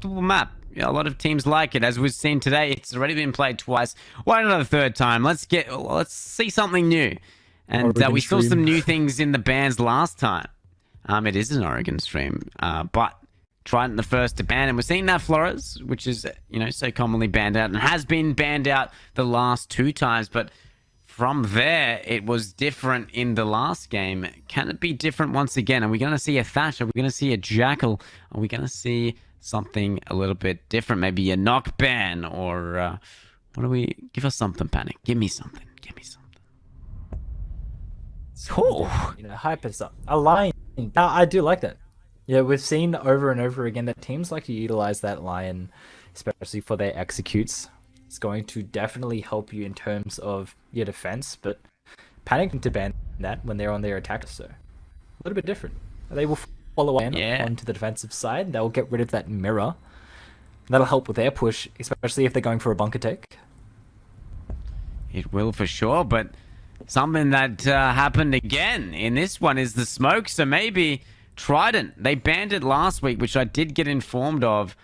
comfortable map. Yeah, a lot of teams like it. As we've seen today, it's already been played twice. Why not a third time? Let's see something new. And Oregon we saw stream. some new things in the bans last time. It is an Oregon stream, but Trident the first to ban, and we're seeing that Flores, which is so commonly banned out and has been banned out the last 2 times. But from there, it was different in the last game. Can it be different once again? Are we going to see a Thatch? Are we going to see a Jackal? Are we going to see something a little bit different? Maybe a knock ban, or what do we? Give us something, Panic. Give me something. Give me something. Cool. Hype us up. A lion. Now, I do like that. Yeah, we've seen over and over again that teams like to utilize that lion, especially for their executes. It's going to definitely help you in terms of your defense, but Panic to ban that when they're on their attack, so a little bit different. They will follow in onto the defensive side. They'll get rid of that mirror. That'll help with their push, especially if they're going for a bunker take. It will for sure, but something that happened again in this one is the smoke. So maybe Trident, they banned it last week, which I did get informed of.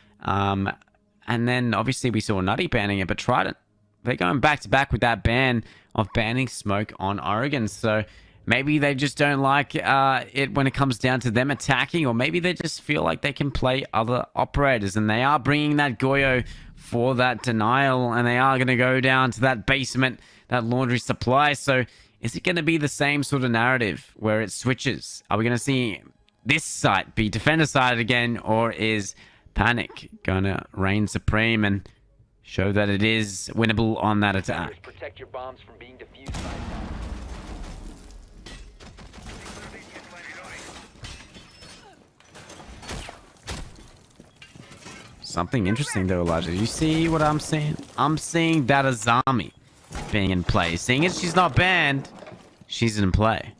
And then obviously we saw Nutty banning it, but Trident, they're going back to back with that ban of banning smoke on Oregon. So maybe they just don't like it when it comes down to them attacking, or maybe they just feel like they can play other operators, and they are bringing that Goyo for that denial, and they are going to go down to that basement, that laundry supply. So is it going to be the same sort of narrative where it switches? Are we going to see this side be defender sided again, or is Panic going to reign supreme and show that it is winnable on that attack? Protect your bombs from being defused by Something interesting though, Elijah. You see what I'm seeing? I'm seeing that Azami being in play. Seeing as she's not banned, she's in play.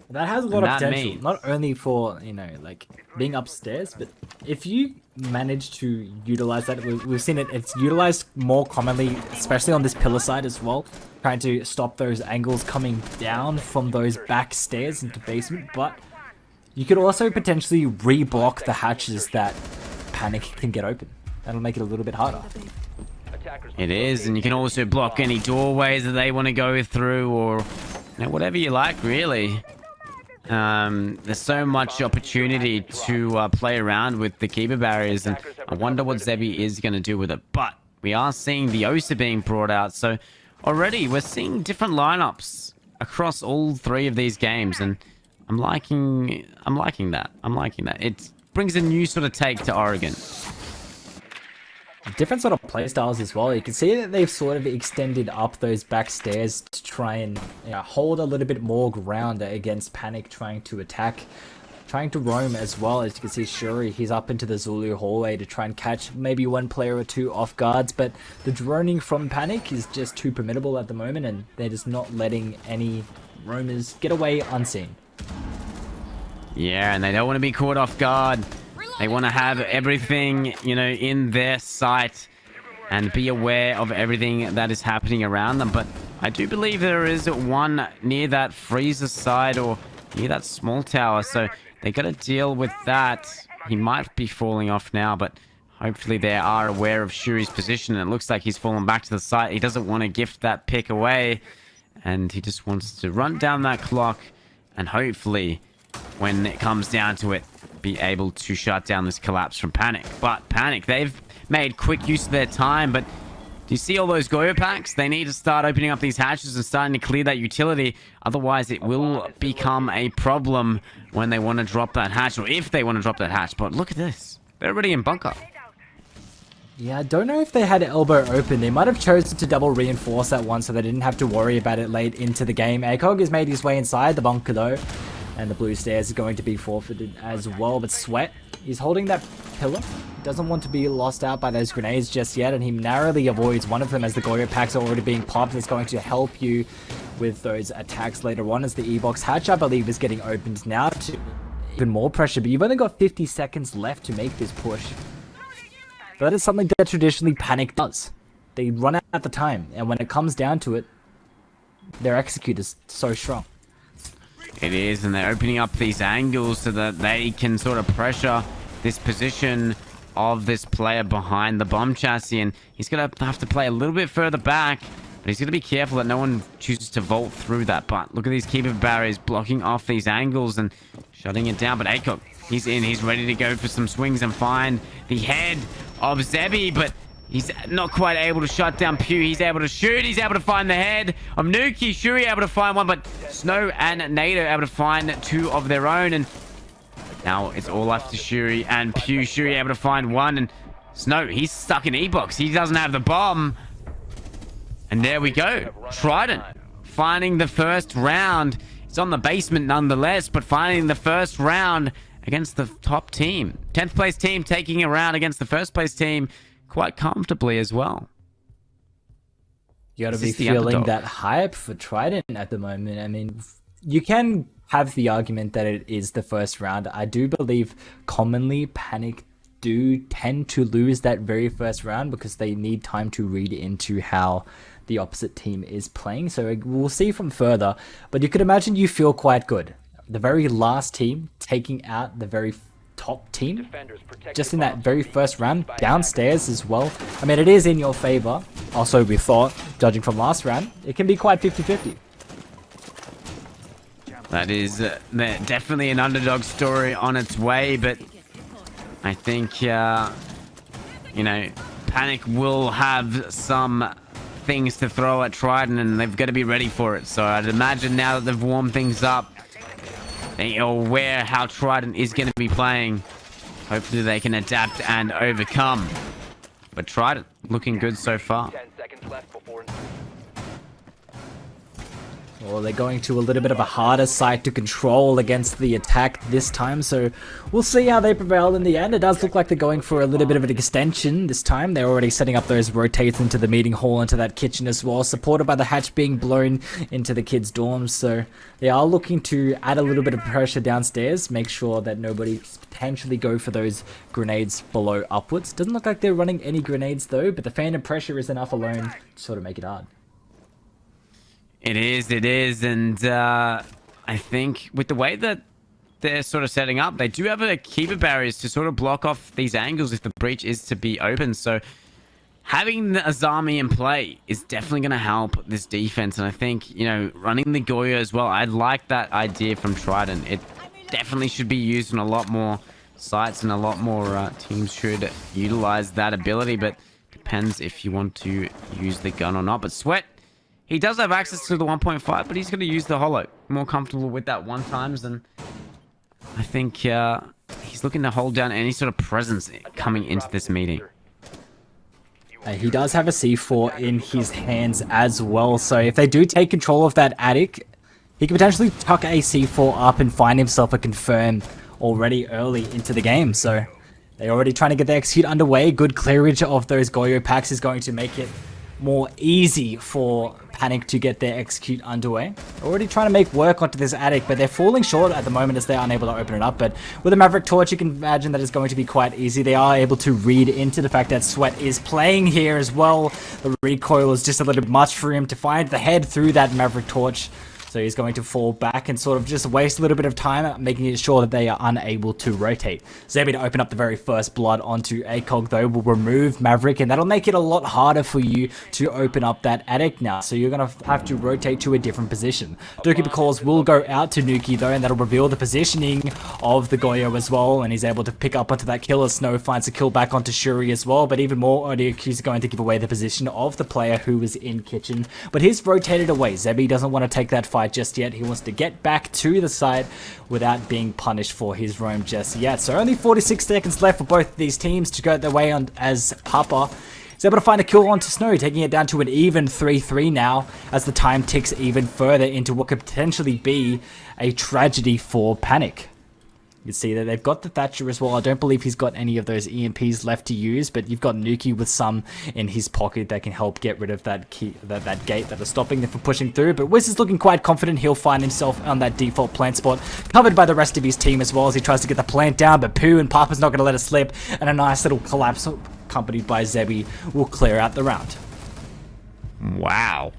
That has a lot of potential, not only for, like being upstairs, but if you manage to utilize that, we've seen it's utilized more commonly, especially on this pillar side as well, trying to stop those angles coming down from those back stairs into basement. But you could also potentially re-block the hatches that Panic can get open. That'll make it a little bit harder. It is, and you can also block any doorways that they want to go through, or whatever you like, really. There's so much opportunity to play around with the keeper barriers, and I wonder what Zebi is going to do with it. But we are seeing the OCE being brought out, so already we're seeing different lineups across all 3 of these games, and I'm liking that. It brings a new sort of take to Oregon. Different sort of playstyles as well. You can see that they've sort of extended up those back stairs to try and hold a little bit more ground against Panic trying to attack, trying to roam as well. As you can see, Shuri, he's up into the Zulu hallway to try and catch maybe 1 player or 2 off guards, but the droning from Panic is just too formidable at the moment, and they're just not letting any roamers get away unseen. Yeah, and they don't want to be caught off guard. They want to have everything, in their sight and be aware of everything that is happening around them. But I do believe there is one near that freezer side, or near that small tower. So they got to deal with that. He might be falling off now, but hopefully they are aware of Shuri's position. And it looks like he's fallen back to the site. He doesn't want to gift that pick away, and he just wants to run down that clock and hopefully, when it comes down to it, be able to shut down this collapse from Panic. But Panic, they've made quick use of their time, but do you see all those Goyo packs? They need to start opening up these hatches and starting to clear that utility. Otherwise, it will become a problem when they want to drop that hatch, or if they want to drop that hatch. But look at this. They're already in bunker. Yeah, I don't know if they had elbow open. They might have chosen to double reinforce that one so they didn't have to worry about it late into the game. ACOG has made his way inside the bunker though, and the blue stairs is going to be forfeited as well. But Sweat, he's holding that pillar. Doesn't want to be lost out by those grenades just yet, and he narrowly avoids one of them as the Goyo packs are already being popped. It's going to help you with those attacks later on as the E-box hatch, I believe, is getting opened now to even more pressure. But you've only got 50 seconds left to make this push. But that is something that traditionally Panic does. They run out the time, and when it comes down to it, their execute is so strong. It is, and they're opening up these angles so that they can sort of pressure this position of this player behind the bomb chassis, and he's gonna have to play a little bit further back, but he's gonna be careful that no one chooses to vault through that. But look at these keeper barriers blocking off these angles and shutting it down. But ACOG, he's in, he's ready to go for some swings and find the head of Zebi, but he's not quite able to shut down Pew. He's able to shoot. He's able to find the head of Nuki. Shuri able to find one, but Snow and Nader able to find two of their own. And now it's all left to Shuri and Pew. Shuri able to find one, and Snow, he's stuck in E-box. He doesn't have the bomb. And there we go. Trident finding the first round. It's on the basement nonetheless, but finding the first round against the top team. 10th place team taking a round against the first place team quite comfortably as well. You gotta be feeling that hype for Trident at the moment. I mean, you can have the argument that it is the first round. I do believe commonly Panic do tend to lose that very first round because they need time to read into how the opposite team is playing. So we'll see from further, but you could imagine you feel quite good. The very last team taking out the very top team just in that very first round downstairs as well. I mean, it is in your favor. Also, we thought, judging from last round, it can be quite 50-50. That is definitely an underdog story on its way, but I think, you know, Panic will have some things to throw at Trident, and they've got to be ready for it. So I'd imagine now that they've warmed things up, they are aware how Trident is going to be playing. Hopefully they can adapt and overcome. But Trident looking good so far. 10 seconds left before... Well, they're going to a little bit of a harder site to control against the attack this time, so we'll see how they prevail in the end. It does look like they're going for a little bit of an extension this time. They're already setting up those rotates into the meeting hall, into that kitchen as well, supported by the hatch being blown into the kids' dorms, so they are looking to add a little bit of pressure downstairs, make sure that nobody potentially go for those grenades below upwards. Doesn't look like they're running any grenades though, but the phantom pressure is enough alone to sort of make it hard. It is, and I think with the way that they're sort of setting up, they do have a keeper barriers to sort of block off these angles if the breach is to be open. So having the Azami in play is definitely going to help this defense, and I think, you know, running the Goyo as well, I like that idea from Trident. It definitely should be used on a lot more sites, and a lot more teams should utilize that ability, but depends if you want to use the gun or not. But Sweat, he does have access to the 1.5, but he's going to use the holo. More comfortable with that one times, and I think he's looking to hold down any sort of presence coming into this meeting. He does have a C4 in his hands as well, so if they do take control of that attic, he could potentially tuck a C4 up and find himself a confirm already early into the game. So they're already trying to get the execute underway. Good clearage of those Goyo packs is going to make it more easy for Panic to get their execute underway. Already trying to make work onto this attic, but they're falling short at the moment as they're unable to open it up. But with a Maverick Torch, you can imagine that it's going to be quite easy. They are able to read into the fact that Sweat is playing here as well. The recoil is just a little bit much for him to find the head through that Maverick Torch. So he's going to fall back and sort of just waste a little bit of time, making sure that they are unable to rotate. Zebi to open up the very first blood onto ACOG though will remove Maverick, and that'll make it a lot harder for you to open up that attic now. So you're going to have to rotate to a different position. Doki Calls will go out to Nuki though, and that'll reveal the positioning of the Goyo as well, and he's able to pick up onto that killer. Snow finds a kill back onto Shuri as well, but even more, Odiaku is going to give away the position of the player who was in kitchen. But he's rotated away. Zebi doesn't want to take that fight just yet. He wants to get back to the site without being punished for his roam just yet. So only 46 seconds left for both of these teams to go their way on, as Papa is able to find a kill onto Snow, taking it down to an even 3-3 now as the time ticks even further into what could potentially be a tragedy for Panic. You can see that they've got the Thatcher as well. I don't believe he's got any of those EMPs left to use, but you've got Nuki with some in his pocket that can help get rid of that key, that gate that is stopping them from pushing through. But Wiz is looking quite confident. He'll find himself on that default plant spot, covered by the rest of his team as well as he tries to get the plant down. But Pooh and Papa's not going to let it slip, and a nice little collapse accompanied by Zebi will clear out the round. Wow.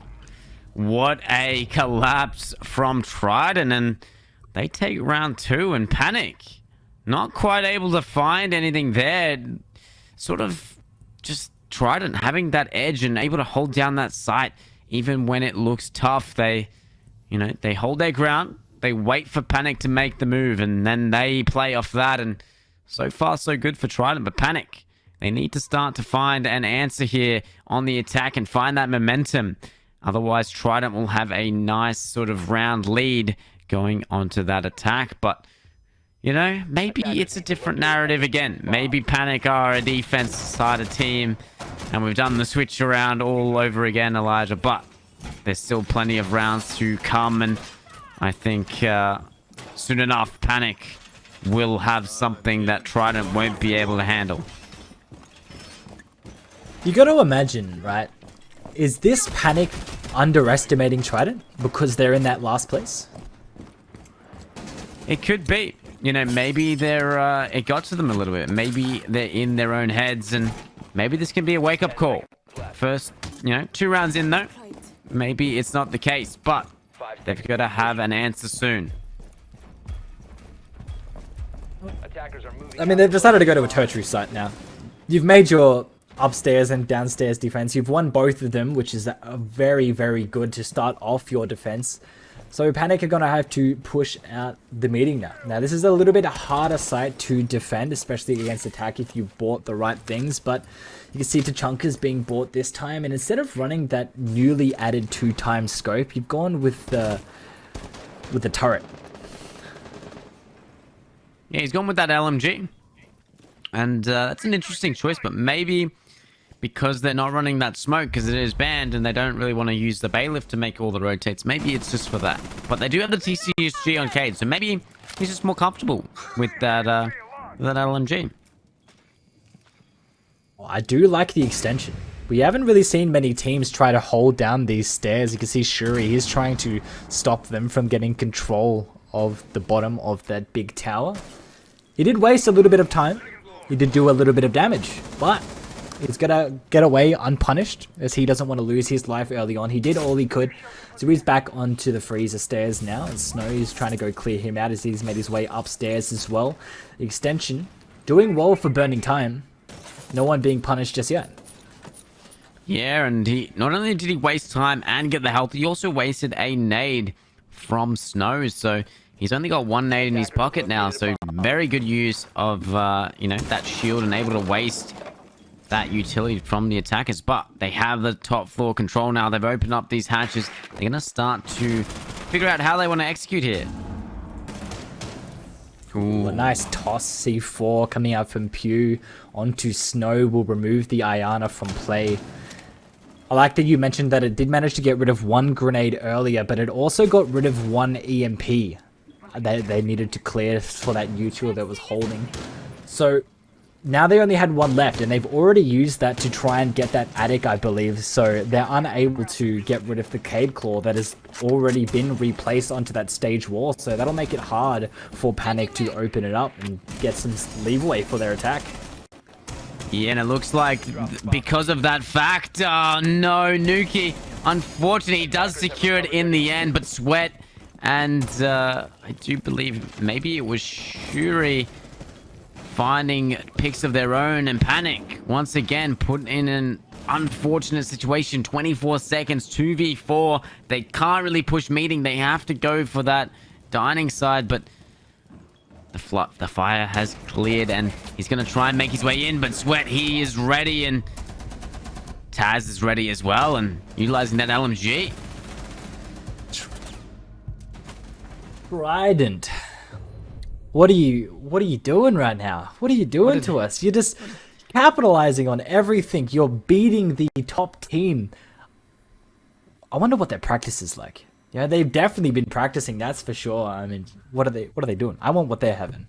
What a collapse from Trident, and they take round 2, and Panic Not quite able to find anything there. Sort of just Trident having that edge and able to hold down that site even when it looks tough. They, you know, they hold their ground. They wait for Panic to make the move, and then they play off that. And so far, so good for Trident. But Panic, they need to start to find an answer here on the attack and find that momentum. Otherwise, Trident will have a nice sort of round lead going onto that attack. But, you know, maybe it's a different narrative again. Maybe Panic are a defense-sided team, and we've done the switch around all over again, Elijah. But there's still plenty of rounds to come, and I think soon enough, Panic will have something that Trident won't be able to handle. You got to imagine, right? Is this Panic underestimating Trident because they're in that last place? It could be. You know, maybe they're it got to them a little bit. Maybe they're in their own heads, and maybe this can be a wake-up call. First, you know, 2 rounds in though. Maybe it's not the case, but they've got to have an answer soon. I mean, they've decided to go to a tertiary site now. You've made your upstairs and downstairs defense. You've won both of them, which is a very, very good to start off your defense. So Panic are going to have to push out the meeting now. Now, this is a little bit harder site to defend, especially against attack if you bought the right things. But you can see Tachunkers being bought this time. And instead of running that newly added 2x scope, you've gone with the turret. Yeah, he's gone with that LMG. And that's an interesting choice, but maybe because they're not running that smoke because it is banned and they don't really want to use the bailiff to make all the rotates. Maybe it's just for that. But they do have the TCSG on Cade, so maybe he's just more comfortable with that LMG. Well, I do like the extension. We haven't really seen many teams try to hold down these stairs. You can see Shuri, he's trying to stop them from getting control of the bottom of that big tower. He did waste a little bit of time. He did do a little bit of damage, but he's gonna get away unpunished as he doesn't want to lose his life early on. He did all he could, so he's back onto the freezer stairs now, and Snow is trying to go clear him out as he's made his way upstairs as well. The extension doing well for burning time. No one being punished just yet. Yeah, and he not only did he waste time and get the health, he also wasted a nade from Snow, so he's only got 1 nade in his pocket now, so very good use of, you know, that shield and able to waste that utility from the attackers. But they have the top floor control now. They've opened up these hatches. They're going to start to figure out how they want to execute here. Ooh, a nice toss. C4 coming out from Pew onto Snow will remove the Ayana from play. I like that you mentioned that it did manage to get rid of 1 grenade earlier, but it also got rid of 1 EMP. They needed to clear for that util that was holding. So now they only had 1 left, and they've already used that to try and get that attic, I believe. So they're unable to get rid of the Cade Claw that has already been replaced onto that stage wall. So that'll make it hard for Panic to open it up and get some leeway for their attack. Yeah, and it looks like because of that fact, oh no, Nuki, unfortunately, he does secure it in the end, but Sweat and I do believe maybe it was Shuri finding picks of their own, and Panic once again put in an unfortunate situation. 24 seconds, 2v4. They can't really push meeting. They have to go for that dining side, but the fire has cleared, and he's going to try and make his way in, but Sweat, he is ready, and Taz is ready as well, and utilizing that LMG. Trident. What are you doing right now? What are you doing to us? You're just capitalizing on everything. You're beating the top team. I wonder what their practice is like. Yeah, they've definitely been practicing, that's for sure. I mean, what are they doing? I want what they're having.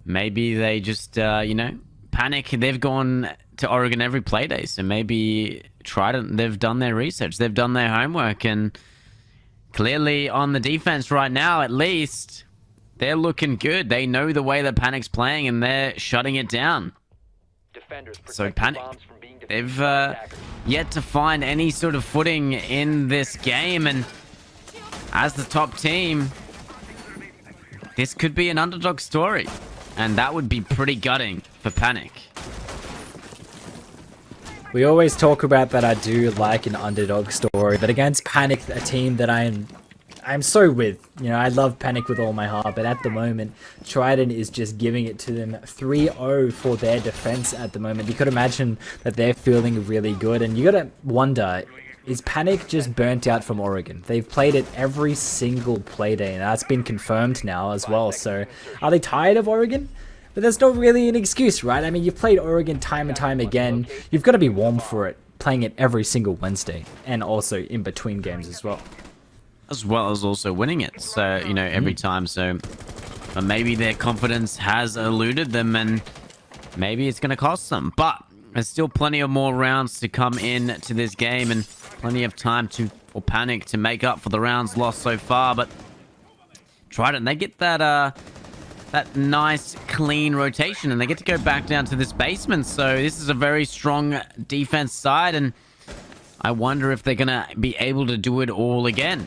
Maybe they just you know, Panic, they've gone to Oregon every play day, so maybe Trident, they've done their research, they've done their homework, and clearly on the defense right now, at least, they're looking good. They know the way that Panic's playing, and they're shutting it down. So Panic, they've yet to find any sort of footing in this game, and as the top team, this could be an underdog story. And that would be pretty gutting for Panic. We always talk about that I do like an underdog story, but against Panic, a team that I'm so with. You know, I love Panic with all my heart, but at the moment, Trident is just giving it to them 3-0 for their defense at the moment. You could imagine that they're feeling really good, and you gotta wonder, is Panic just burnt out from Oregon? They've played it every single Playday, and that's been confirmed now as well. So, are they tired of Oregon? But there's not really an excuse, right? I mean, you've played Oregon time and time again. You've got to be warm for it, playing it every single Wednesday, and also in between games as well. As well as also winning it, so, you know, every time. So maybe their confidence has eluded them, and maybe it's going to cost them. But there's still plenty of more rounds to come in to this game, and plenty of time for Panic to make up for the rounds lost so far. But Trident, they get that nice clean rotation, and they get to go back down to this basement. So this is a very strong defense side, and I wonder if they're going to be able to do it all again.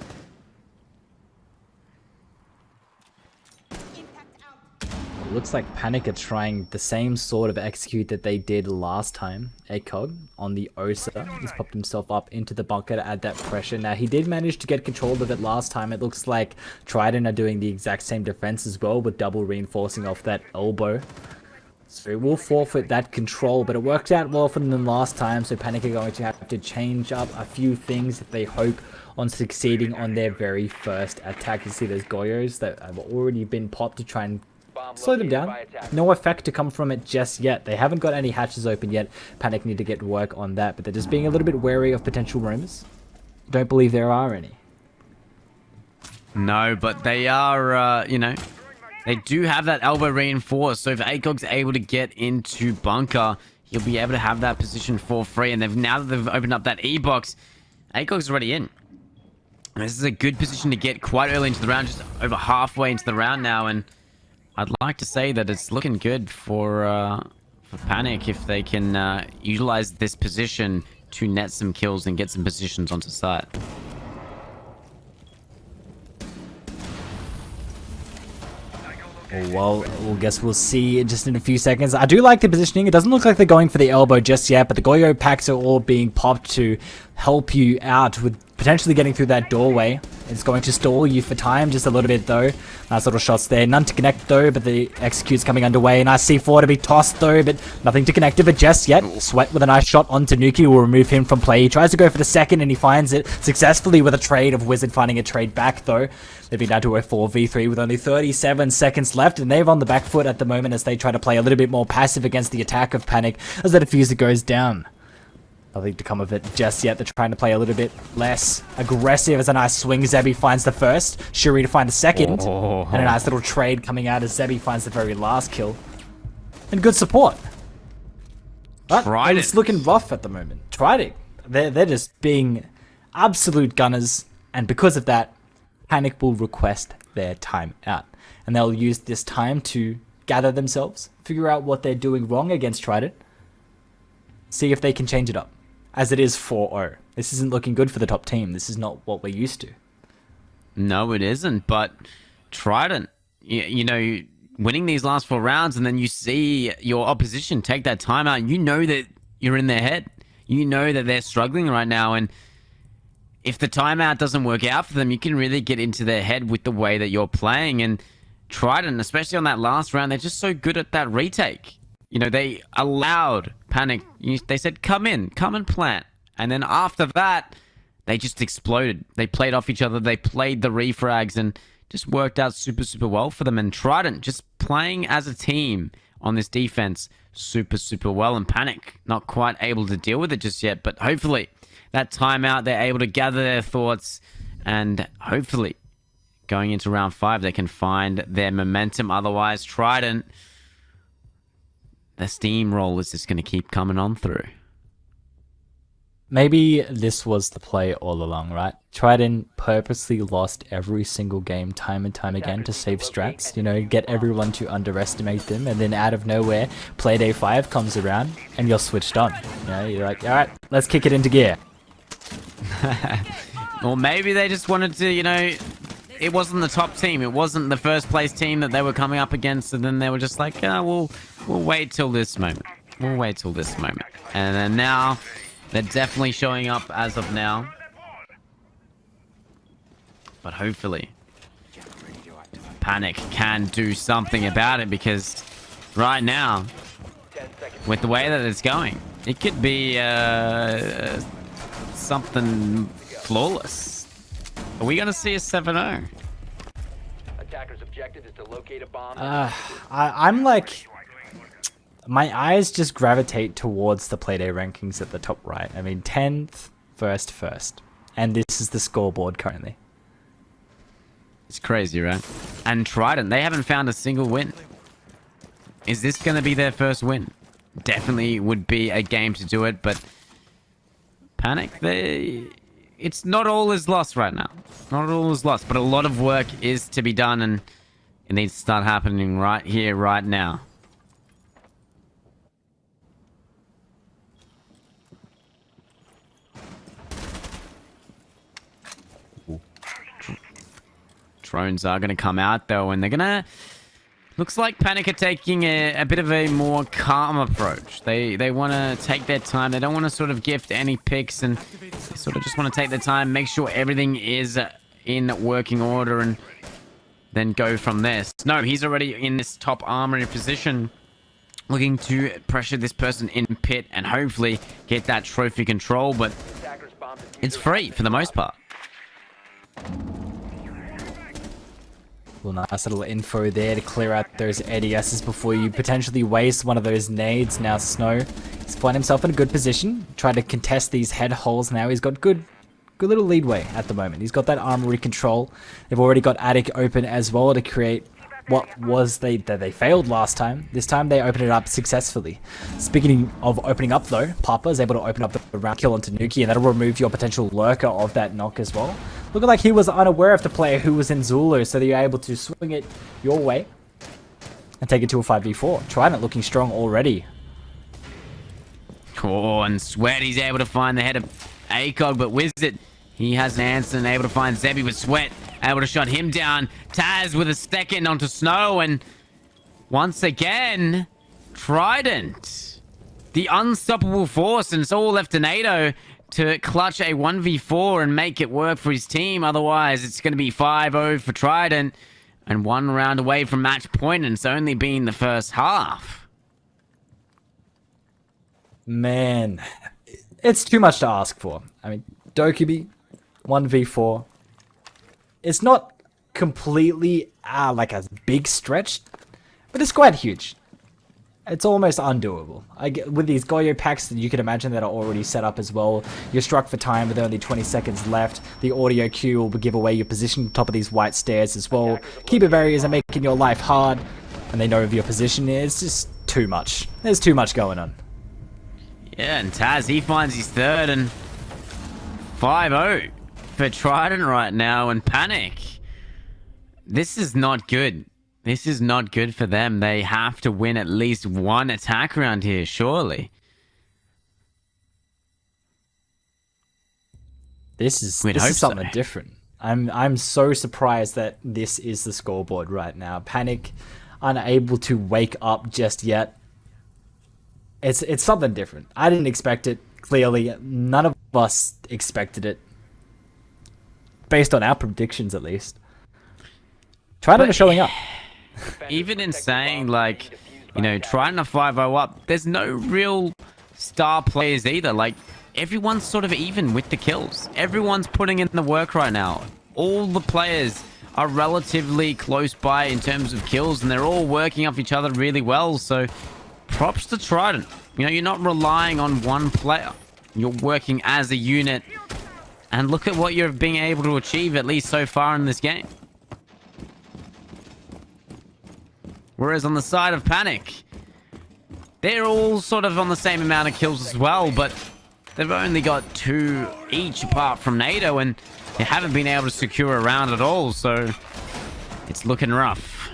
It looks like Panic are trying the same sort of execute that they did last time. ACOG on the OSA. He's popped himself up into the bunker to add that pressure. Now, he did manage to get control of it last time. It looks like Trident are doing the exact same defense as well, with double reinforcing off that elbow. So it will forfeit that control, but it worked out well for them last time, so Panic are going to have to change up a few things if they hope on succeeding on their very first attack. You see those Goyos that have already been popped to try and slow them down. No effect to come from it just yet. They haven't got any hatches open yet. Panic need to get to work on that, but they're just being a little bit wary of potential rumors. Don't believe there are any. No, but they are, you know, they do have that elbow reinforced. So if ACOG's able to get into bunker, he'll be able to have that position for free. And now that they've opened up that E-box, ACOG's already in. And this is a good position to get quite early into the round, just over halfway into the round now. And I'd like to say that it's looking good for Panic if they can utilize this position to net some kills and get some positions onto site. Well, I guess we'll see just in a few seconds. I do like the positioning. It doesn't look like they're going for the elbow just yet, but the Goyo packs are all being popped to help you out with potentially getting through that doorway. It's going to stall you for time just a little bit though. Nice little shots there. None to connect though, but the execute's coming underway. Nice C4 to be tossed though, but nothing to connect with it just yet. Sweat with a nice shot on Tanuki will remove him from play. He tries to go for the second and he finds it successfully with a trade of Wizard finding a trade back though. They've been down to a 4v3 with only 37 seconds left, and they're on the back foot at the moment as they try to play a little bit more passive against the attack of Panic as the diffuser goes down. Nothing to come of it just yet. They're trying to play a little bit less aggressive as a nice swing. Zebby finds the first. Shuri to find the second. And a nice little trade coming out as Zebby finds the very last kill. And good support. But it's looking rough at the moment. Trident. They're just being absolute gunners. And because of that, Panic will request their time out. And they'll use this time to gather themselves, figure out what they're doing wrong against Trident, see if they can change it up. As it is 4-0. This isn't looking good for the top team. This is not what we're used to. No, it isn't. But Trident, you know, winning these last 4 rounds, and then you see your opposition take that timeout, you know that you're in their head. You know that they're struggling right now, and if the timeout doesn't work out for them, you can really get into their head with the way that you're playing. And Trident, especially on that last round, they're just so good at that retake. You know, they allowed Panic. They said, come in, come and plant. And then after that, they just exploded. They played off each other. They played the refrags and just worked out super, super well for them. And Trident just playing as a team on this defense super, super well. And Panic not quite able to deal with it just yet. But hopefully that timeout, they're able to gather their thoughts. And hopefully going into round 5, they can find their momentum. Otherwise, Trident, the steamroll is just going to keep coming on through. Maybe this was the play all along, right? Trident purposely lost every single game time and time again to save strats, you know, get everyone to underestimate them, and then out of nowhere, Playday-5 comes around and you're switched on. You know, you're like, alright, let's kick it into gear. Or maybe they just wanted to, you know, it wasn't the top team. It wasn't the first place team that they were coming up against, and then they were just like, we'll wait till this moment. We'll wait till this moment. And then now, they're definitely showing up as of now. But hopefully, Panic can do something about it, because right now, with the way that it's going, it could be something flawless. Are we gonna see a 7-0? Attackers' objective is to locate a bomb. I'm like, my eyes just gravitate towards the Playday rankings at the top right. I mean, 10th, first, and this is the scoreboard currently. It's crazy, right? And Trident, they haven't found a single win. Is this gonna be their first win? Definitely would be a game to do it, but Panic, it's not all is lost right now. Not all is lost, but a lot of work is to be done, and it needs to start happening right here, right now. Drones are going to come out, though, and they're going to... Looks like Panic are taking a bit of a more calm approach. They want to take their time. They don't want to sort of gift any picks, and they sort of just want to take their time, make sure everything is in working order, and then go from there. No, he's already in this top armory position, looking to pressure this person in pit and hopefully get that trophy control, but it's free for the most part. Well, nice little info there to clear out those ADSs before you potentially waste one of those nades. Now Snow, he's found himself in a good position, trying to contest these head holes now. He's got good little leadway at the moment. He's got that armory control. They've already got attic open as well to create what was they failed last time. This time they opened it up successfully. Speaking of opening up though, Papa is able to open up the round kill onto Nuki, and that'll remove your potential lurker of that knock as well. Looking like he was unaware of the player who was in Zulu, so that you're able to swing it your way and take it to a 5v4. Trident looking strong already. Oh, and Sweat, he's able to find the head of ACOG, but Wizard, he has an answer and able to find Zebby with Sweat, able to shut him down. Taz with a second onto Snow, and once again, Trident, the unstoppable force, and it's all left to NATO to clutch a 1v4 and make it work for his team. Otherwise, it's going to be 5-0 for Trident and 1 round away from match point, and it's only been the first half. Man, it's too much to ask for. I mean, Dokubi, 1v4. It's not completely like a big stretch, but it's quite huge. It's almost undoable. With these Goyo packs that you can imagine that are already set up as well. You're struck for time with only 20 seconds left. The audio cue will give away your position on top of these white stairs as well. Keeper barriers are making your life hard, and they know if your position is just too much. There's too much going on. Yeah, and Taz, he finds his third, and 5-0 for Trident right now, and Panic. This is not good. This is not good for them. They have to win at least one attack round here, surely. This is something different. I'm so surprised that this is the scoreboard right now. Panic, unable to wake up just yet. It's something different. I didn't expect it. Clearly, none of us expected it, based on our predictions at least. Trident are showing up. Even in saying, like, you know, trying to 5-0 up, there's no real star players either. Like, everyone's sort of even with the kills. Everyone's putting in the work right now. All the players are relatively close by in terms of kills, and they're all working off each other really well. So, props to Trident. You know, you're not relying on one player. You're working as a unit. And look at what you're being able to achieve, at least so far in this game. Whereas on the side of Panic, they're all sort of on the same amount of kills as well, but they've only got 2 each apart from NATO, and they haven't been able to secure a round at all, so it's looking rough.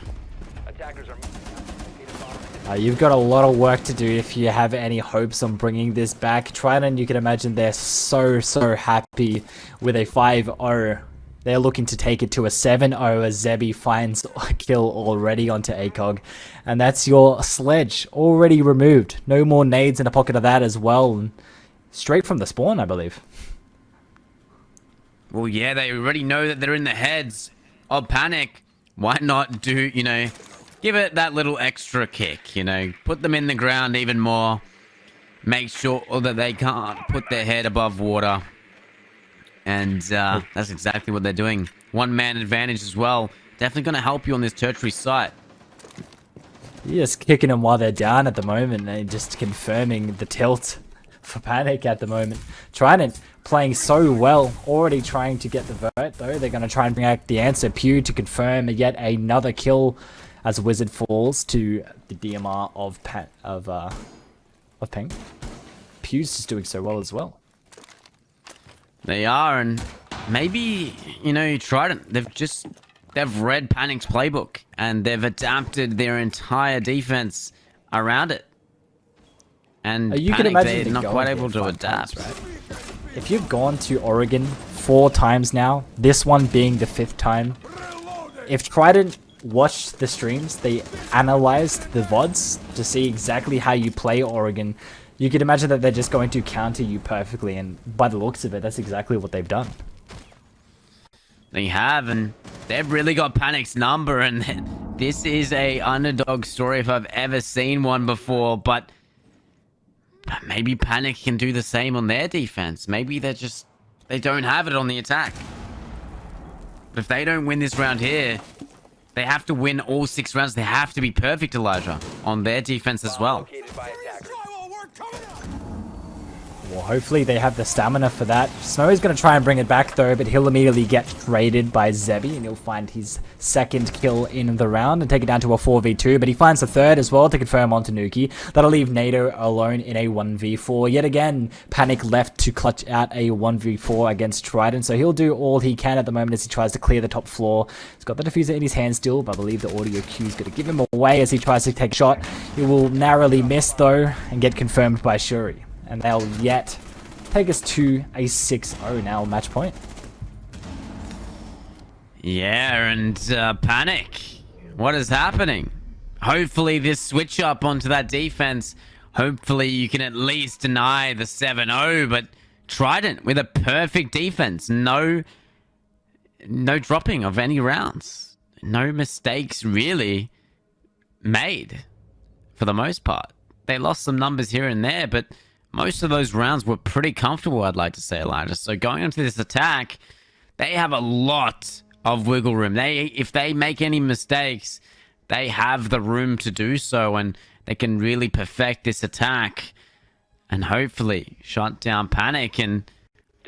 You've got a lot of work to do if you have any hopes on bringing this back. Trident, you can imagine they're so happy with a 5-0 They're looking to take it to a 7-0 as Zebi finds a kill already onto ACOG. And that's your sledge already removed. No more nades in a pocket of that as well. And straight from the spawn, I believe. Well, yeah, they already know that they're in the heads of Panic. Why not do, you know, give it that little extra kick, you know, put them in the ground even more. Make sure that they can't put their head above water. And that's exactly what they're doing. One man advantage as well. Definitely going to help you on this tertiary site. You're just kicking them while they're down at the moment and just confirming the tilt for Panic at the moment. Trident playing so well, already trying to get the vert though. They're going to try and bring out the answer. Pew to confirm yet another kill as Wizard falls to the DMR of Pink. Pew's just doing so well as well. They are, and maybe, you know, Trident, they've read Panic's playbook, and they've adapted their entire defense around it. And you Panic, can imagine they're not quite able to adapt. Times, right? If you've gone to Oregon 4 times now, this one being the 5th time, if Trident watched the streams, they analyzed the VODs to see exactly how you play Oregon, you could imagine that they're just going to counter you perfectly, and by the looks of it, that's exactly what they've done. They have, and they've really got Panic's number, and this is a underdog story if I've ever seen one before, but maybe Panic can do the same on their defense. Maybe they don't have it on the attack. If they don't win this round here, they have to win all 6 rounds. They have to be perfect, Elijah, on their defense as well. Well, hopefully they have the stamina for that. Snow is going to try and bring it back though, but he'll immediately get traded by Zebi, and he'll find his 2nd kill in the round and take it down to a 4v2, but he finds the 3rd as well to confirm onto Nuki. That'll leave NATO alone in a 1v4. Yet again, Panic left to clutch out a 1v4 against Trident, so he'll do all he can at the moment as he tries to clear the top floor. He's got the diffuser in his hand still, but I believe the audio cue is going to give him away as he tries to take a shot. He will narrowly miss though and get confirmed by Shuri. And they'll yet take us to a 6-0 now match point. Yeah, and Panic, what is happening? Hopefully this switch up onto that defense, hopefully you can at least deny the 7-0, but Trident with a perfect defense. No dropping of any rounds. No mistakes really made for the most part. They lost some numbers here and there, but most of those rounds were pretty comfortable, I'd like to say, Elijah. So going into this attack, they have a lot of wiggle room. If they make any mistakes, they have the room to do so, and they can really perfect this attack and hopefully shut down Panic, and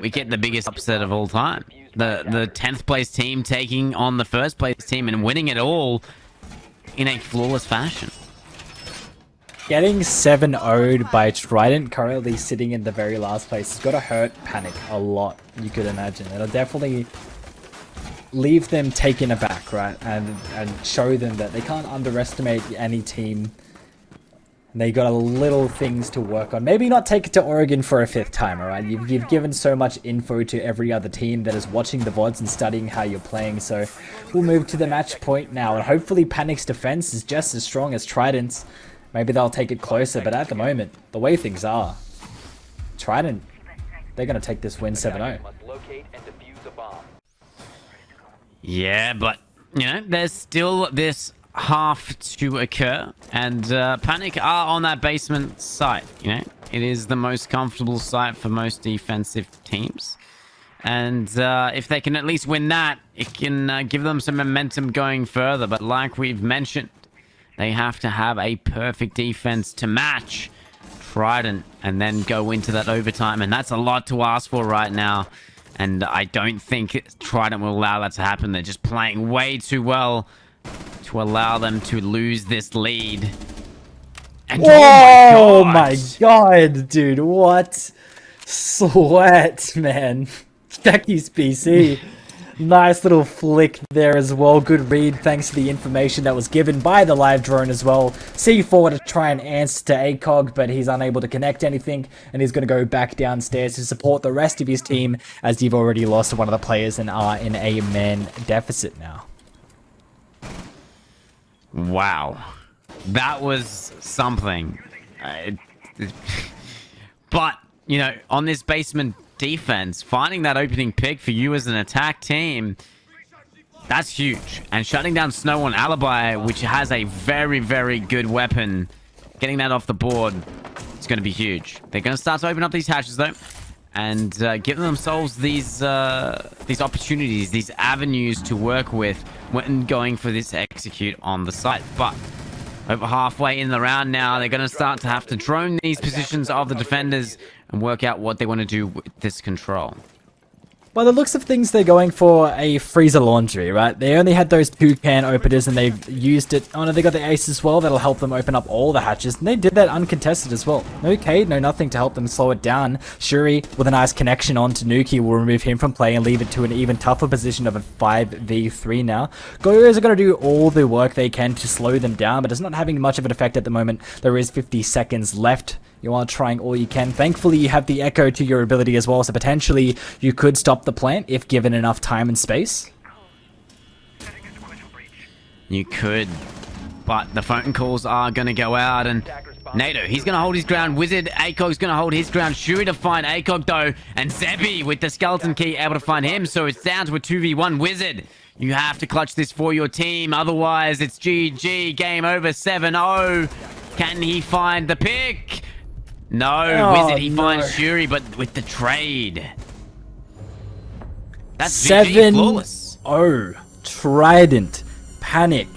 we get the biggest upset of all time. The 10th place team taking on the 1st place team and winning it all in a flawless fashion. Getting 7-0'd by Trident, currently sitting in the very last place, has got to hurt Panic a lot, you could imagine. It'll definitely leave them taken aback, right? And show them that they can't underestimate any team. They got a little things to work on. Maybe not take it to Oregon for a 5th time, alright? You've given so much info to every other team that is watching the VODs and studying how you're playing, so we'll move to the match point now. And hopefully Panic's defense is just as strong as Trident's. Maybe they'll take it closer, but at the moment, the way things are, Trident, they're going to take this win 7-0. Yeah, but, you know, there's still this half to occur, and Panic are on that basement site, you know. It is the most comfortable site for most defensive teams. And if they can at least win that, it can give them some momentum going further. But like we've mentioned, they have to have a perfect defense to match Trident and then go into that overtime. And that's a lot to ask for right now. And I don't think Trident will allow that to happen. They're just playing way too well to allow them to lose this lead. And oh my god, dude, what? Sweat, man. Jackie's PC. Nice little flick there as well. Good read thanks to the information that was given by the live drone as well. C4 to try and answer to ACOG, but he's unable to connect anything, and he's going to go back downstairs to support the rest of his team, as you've already lost one of the players and are in a man deficit now. Wow. That was something. But, you know, on this basement defense, finding that opening pick for you as an attack team, that's huge. And shutting down Snow on Alibi, which has a very, very good weapon, getting that off the board, it's going to be huge. They're going to start to open up these hatches, though, and give themselves these opportunities, these avenues to work with when going for this execute on the site. But over halfway in the round now, they're going to start to have to drone these positions of the defenders and work out what they want to do with this control. By the looks of things, they're going for a freezer laundry, right? They only had those 2 can openers and they've used it. Oh no, they got the ace as well. That'll help them open up all the hatches. And they did that uncontested as well. No Cade, no nothing to help them slow it down. Shuri, with a nice connection on to Nuki, will remove him from play and leave it to an even tougher position of a 5v3 now. Goyos are going to do all the work they can to slow them down, but it's not having much of an effect at the moment. There is 50 seconds left. You are trying all you can. Thankfully, you have the echo to your ability as well, so potentially you could stop the plant if given enough time and space. You could, but the phone calls are going to go out, and NATO, he's going to hold his ground. Wizard, ACOG's going to hold his ground. Shuri to find ACOG, though, and Zebi with the skeleton key able to find him, so it's down to a 2v1. Wizard, you have to clutch this for your team, otherwise it's GG. Game over, 7-0. Can he find the pick? No, Wizard, he finds Shuri, but with the trade. That's GG, flawless. 7-0. Trident panicked.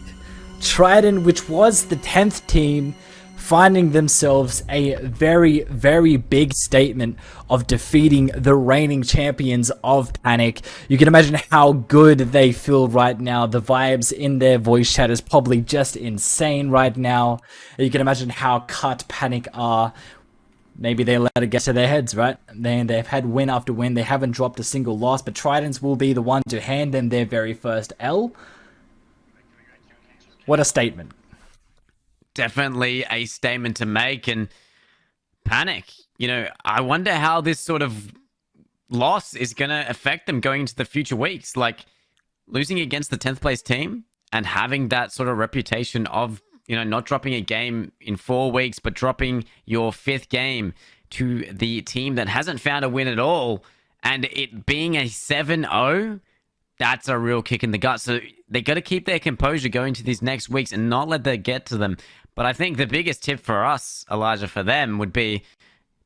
Trident, which was the 10th team, finding themselves a very, very big statement of defeating the reigning champions of Panic. You can imagine how good they feel right now. The vibes in their voice chat is probably just insane right now. You can imagine how cut Panic are. Maybe they let it get to their heads, right? They've had win after win. They haven't dropped a single loss, but Tridents will be the one to hand them their very first L. What a statement. Definitely a statement to make. And Panic, you know, I wonder how this sort of loss is going to affect them going into the future weeks. Like, losing against the 10th place team and having that sort of reputation of, you know, not dropping a game in 4 weeks, but dropping your 5th game to the team that hasn't found a win at all, and it being a 7-0, that's a real kick in the gut. So they got to keep their composure going to these next weeks and not let that get to them. But I think the biggest tip for us, Elijah, for them would be,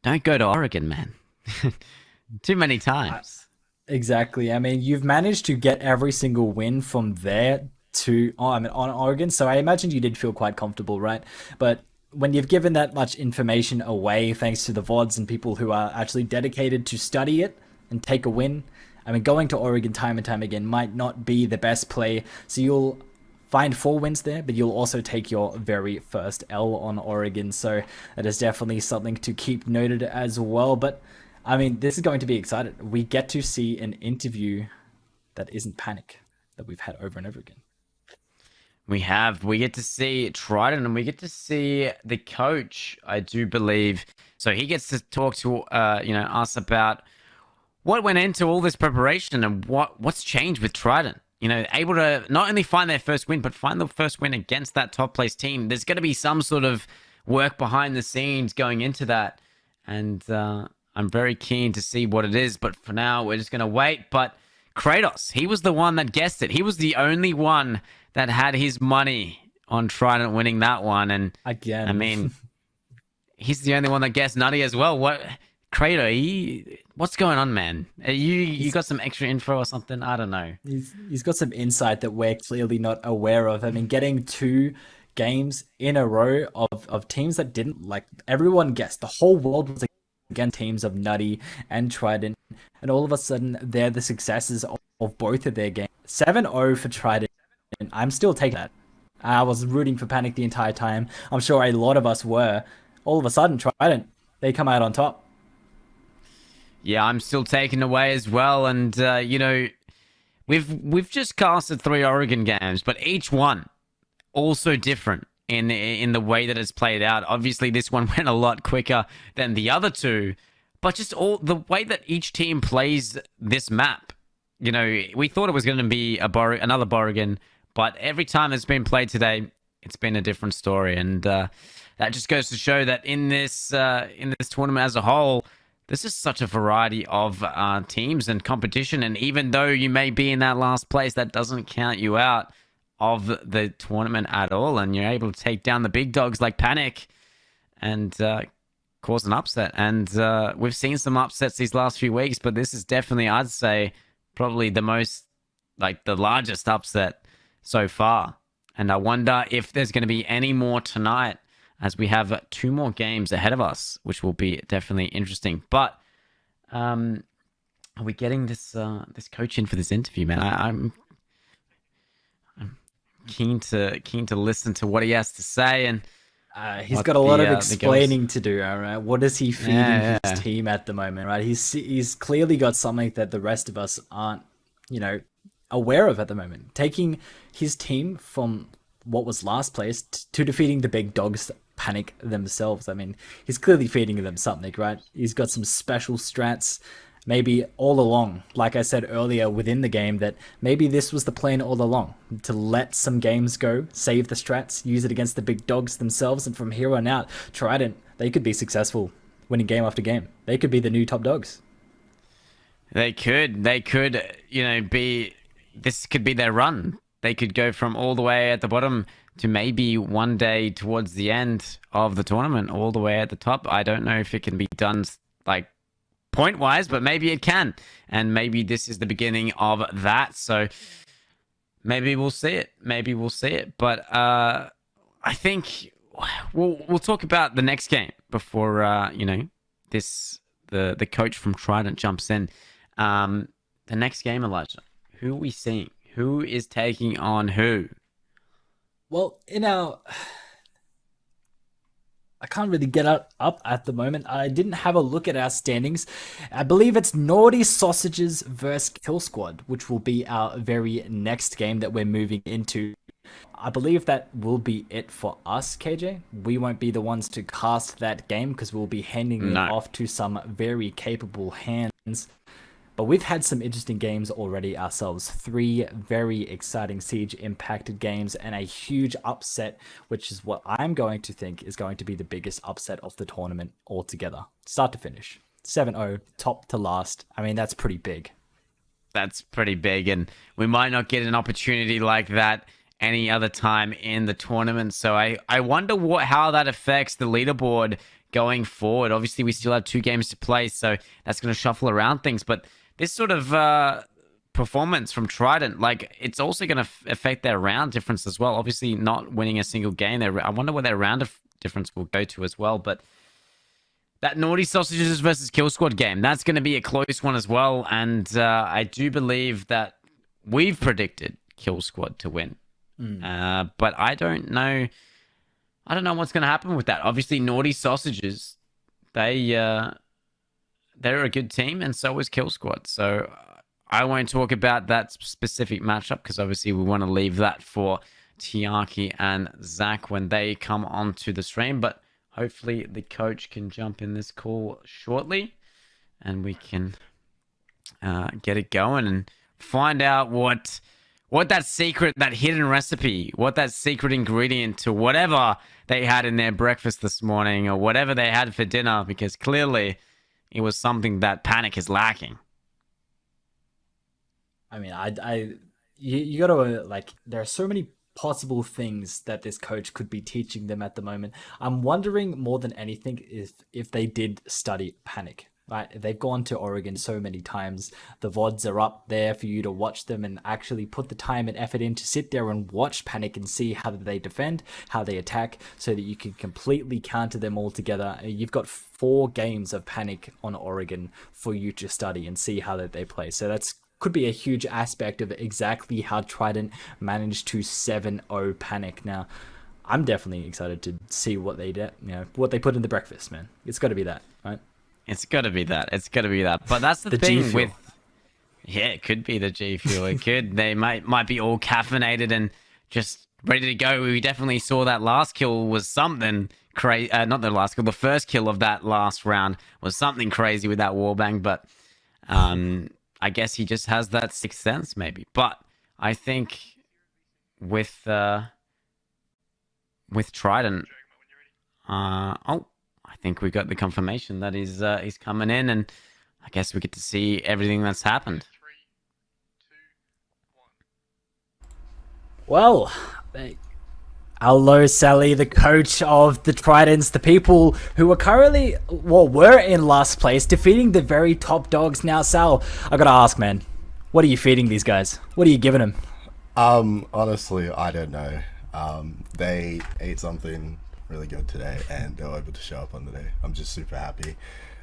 don't go to Oregon, man. Too many times. Exactly. I mean, you've managed to get every single win from there to on Oregon, so I imagine you did feel quite comfortable, right? But when you've given that much information away, thanks to the VODs and people who are actually dedicated to study it and take a win, I mean, going to Oregon time and time again might not be the best play. So you'll find 4 wins there, but you'll also take your very first L on Oregon. So that is definitely something to keep noted as well. But I mean, this is going to be exciting. We get to see an interview that isn't Panic that we've had over and over again. We get to see Trident, and we get to see the coach, I do believe. So he gets to talk to, us about what went into all this preparation and what's changed with Trident. You know, able to not only find their first win, but find the first win against that top place team. There's going to be some sort of work behind the scenes going into that. And I'm very keen to see what it is. But for now, we're just going to wait. But Kratos, he was the one that guessed it. He was the only one that had his money on Trident winning that one. And again, I mean, he's the only one that guessed Nutty as well. What, Kratos, what's going on, man? You got some extra info or something? I don't know. He's got some insight that we're clearly not aware of. I mean, getting 2 games in a row of teams that didn't, like, everyone guessed. The whole world was against teams of Nutty and Trident. And all of a sudden, they're the successes of both of their games. 7-0 for Trident. I'm still taking that. I was rooting for Panic the entire time. I'm sure a lot of us were. All of a sudden, Trident, they come out on top. Yeah, I'm still taken away as well. And, we've just casted 3 Oregon games, but each one also different in the way that it's played out. Obviously, this one went a lot quicker than the other 2, but just all the way that each team plays this map. You know, we thought it was going to be another Borrigan, but every time it's been played today, it's been a different story, and that just goes to show that in this tournament as a whole, this is such a variety of teams and competition. And even though you may be in that last place, that doesn't count you out of the tournament at all. And you're able to take down the big dogs like Panic and cause an upset. And we've seen some upsets these last few weeks, but this is definitely, I'd say, probably the most, like, the largest upset so far. And I wonder if there's going to be any more tonight, as we have 2 more games ahead of us, which will be definitely interesting. But are we getting this coach in for this interview, man? I'm keen to listen to what he has to say, and he's got a lot of explaining to do. All right, what is he feeding his team at the moment? Right, he's clearly got something that the rest of us aren't, aware of at the moment. Taking his team from what was last place to defeating the big dogs Panic themselves. I mean, he's clearly feeding them something, right? He's got some special strats, maybe all along. Like I said earlier within the game, that maybe this was the plan all along, to let some games go, save the strats, use it against the big dogs themselves, and from here on out, Trident, they could be successful, winning game after game. They could be the new top dogs. They could, be, this could be their run. They could go from all the way at the bottom to maybe one day towards the end of the tournament, all the way at the top. I don't know if it can be done, like, point-wise, but maybe it can. And maybe this is the beginning of that. So maybe we'll see it. But I think we'll talk about the next game before, the coach from Trident jumps in. The next game, Elijah, who are we seeing? Who is taking on who? Well, I can't really get up at the moment. I didn't have a look at our standings. I believe it's Naughty Sausages versus Kill Squad, which will be our very next game that we're moving into. I believe that will be it for us, KJ. We won't be the ones to cast that game because we'll be handing it off to some very capable hands. But we've had some interesting games already ourselves. 3 very exciting Siege impacted games and a huge upset, which is what I'm going to think is going to be the biggest upset of the tournament altogether. Start to finish. 7-0, top to last. I mean, that's pretty big. That's pretty big, and we might not get an opportunity like that any other time in the tournament. So I wonder how that affects the leaderboard going forward. Obviously, we still have 2 games to play, so that's going to shuffle around things. But this sort of performance from Trident, like, it's also going to affect their round difference as well. Obviously, not winning a single game. I wonder where their round difference will go to as well. But that Naughty Sausages versus Kill Squad game, that's going to be a close one as well. And I do believe that we've predicted Kill Squad to win. But I don't know. I don't know what's going to happen with that. Obviously, Naughty Sausages, they're a good team, and so is Kill Squad. So I won't talk about that specific matchup because obviously we want to leave that for Tiaki and Zach when they come onto the stream. But hopefully the coach can jump in this call shortly, and we can get it going and find out what that secret, that hidden recipe, what that secret ingredient to whatever they had in their breakfast this morning or whatever they had for dinner, because clearly it was something that Panic is lacking. I mean, you gotta, like, there are so many possible things that this coach could be teaching them at the moment. I'm wondering more than anything if they did study Panic. Right, they've gone to Oregon so many times. The VODs are up there for you to watch them and actually put the time and effort in to sit there and watch Panic and see how they defend, how they attack, so that you can completely counter them all together. You've got 4 games of Panic on Oregon for you to study and see how they play. So that's could be a huge aspect of exactly how Trident managed to 7-0 Panic. Now, I'm definitely excited to see what they what they put in the breakfast, man. It's got to be that, right? It's got to be that. But that's the thing with Yeah, it could be the G Fuel. It could. They might be all caffeinated and just ready to go. We definitely saw that last kill was something crazy. Not the last kill, the first kill of that last round was something crazy with that wallbang. But I guess he just has that sixth sense, maybe. But I think with Trident, I think we got the confirmation that he's coming in, and I guess we get to see everything that's happened. Well, hello, Sally, the coach of the Tridents, the people who are currently, well, were in last place, defeating the very top dogs. Now, Sal, I gotta ask, man, what are you feeding these guys? What are you giving them? Honestly, I don't know. They ate something really good today, and they were able to show up on the day. I'm just super happy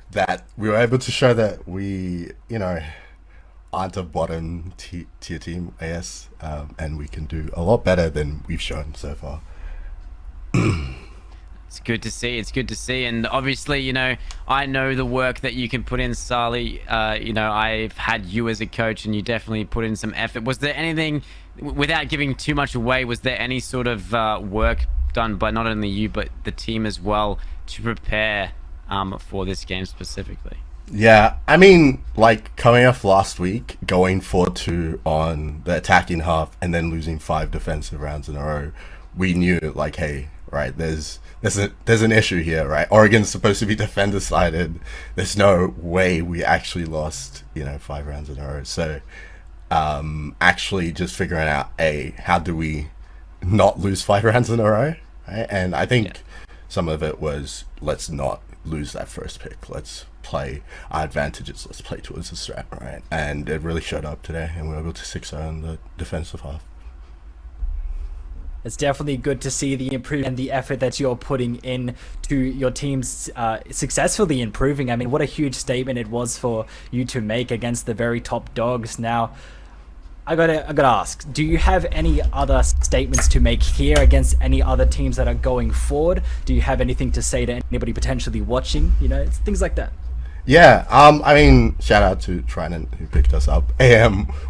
that we were able to show that we, aren't a bottom tier team, AS, and we can do a lot better than we've shown so far. It's good to see. It's good to see. And obviously, I know the work that you can put in, Sali. I've had you as a coach, and you definitely put in some effort. Was there anything, without giving too much away, was there any sort of work done by not only you, but the team as well to prepare for this game specifically? Yeah, I mean, coming off last week, going 4-2 on the attacking half, and then losing 5 defensive rounds in a row, we knew, hey, right, there's an issue here, right? Oregon's supposed to be defender sided. There's no way we actually lost, 5 rounds in a row. So, actually just figuring out, how do we not lose 5 rounds in a row, right? And I think some of it was, let's not lose that first pick. Let's play our advantages. Let's play towards the strat, right? And it really showed up today, and we were able to 6-0 in the defensive half. It's definitely good to see the improvement and the effort that you're putting in to your team's successfully improving. I mean, what a huge statement it was for you to make against the very top dogs. Now, I gotta ask, do you have any other statements to make here against any other teams that are going forward? Do you have anything to say to anybody potentially watching? It's things like that. Yeah, I mean, shout out to Trident who picked us up.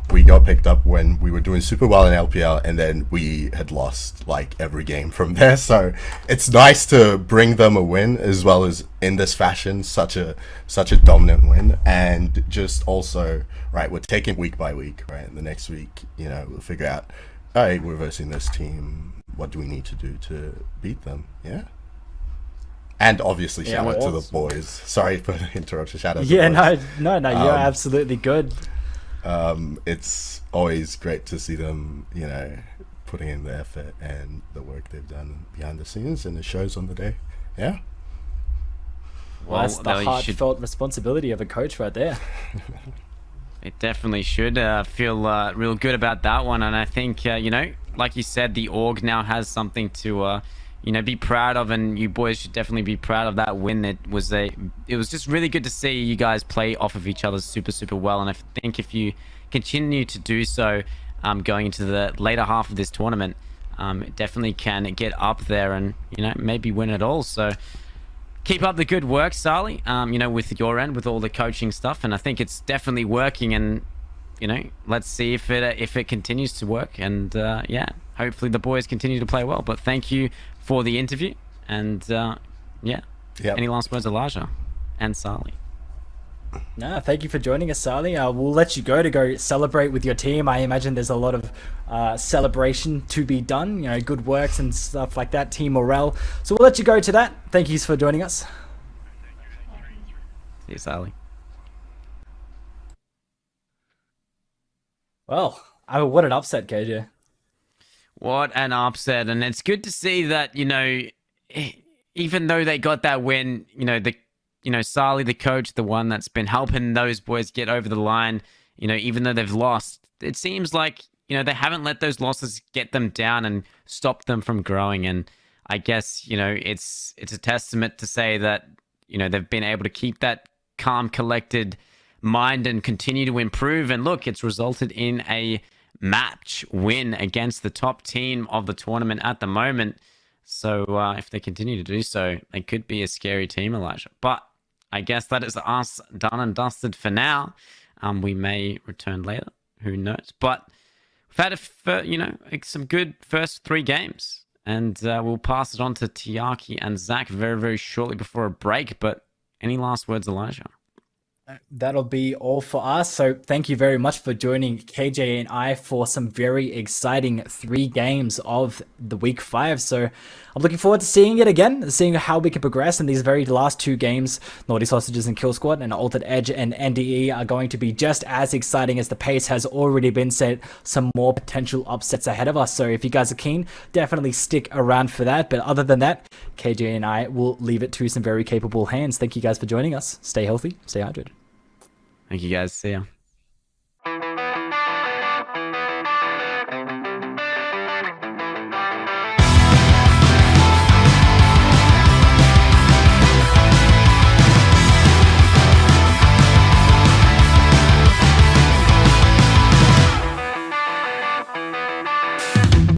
We got picked up when we were doing super well in LPL, and then we had lost every game from there. So it's nice to bring them a win, as well as in this fashion, such a dominant win. And just also, right, we're taking week by week, right? And the next week, we'll figure out, all right, we're versing this team. What do we need to do to beat them? Yeah. And obviously, shout out to the boys. Sorry for the interruption. Shout out to the boys. No, you're absolutely good. It's always great to see them, putting in the effort and the work they've done behind the scenes, and it shows on the day. Yeah. Well, that's the heartfelt responsibility of a coach right there. It definitely should feel real good about that one. And I think, like you said, the org now has something to... be proud of, and you boys should definitely be proud of that win. It was just really good to see you guys play off of each other super well, and I think if you continue to do so going into the later half of this tournament, it definitely can get up there and maybe win it all. So keep up the good work, Sali, with your end, with all the coaching stuff, and I think it's definitely working, and let's see if it continues to work, and hopefully the boys continue to play well. But thank you for the interview, and any last words, Elijah and Sali? No, thank you for joining us, Sali. We'll let you go celebrate with your team. I imagine there's a lot of celebration to be done, good works and stuff like that, team morale. So we'll let you go to that. Thank you for joining us. See you, Sali. Well, what an upset, KJ. What an upset. And it's good to see that, even though they got that win, Sali, the coach, the one that's been helping those boys get over the line, even though they've lost, it seems like, they haven't let those losses get them down and stop them from growing. And I guess, it's a testament to say that, they've been able to keep that calm, collected mind and continue to improve. And look, it's resulted in a match win against the top team of the tournament at the moment. So if they continue to do so, they could be a scary team, Elijah. But I guess that is us done and dusted for now. We may return later. Who knows? But we've had some good first 3 games, and we'll pass it on to Tiaki and Zach very, very shortly before a break. But any last words, Elijah? That'll be all for us. So thank you very much for joining KJ and I for some very exciting 3 games of the week 5. So I'm looking forward to seeing it again, seeing how we can progress in these very last 2 games. Naughty Sausages and Kill Squad and Altered Edge and NDE are going to be just as exciting as the pace has already been set. Some more potential upsets ahead of us. So if you guys are keen, definitely stick around for that. But other than that, KJ and I will leave it to some very capable hands. Thank you guys for joining us. Stay healthy, stay hydrated. Thank you guys. See ya.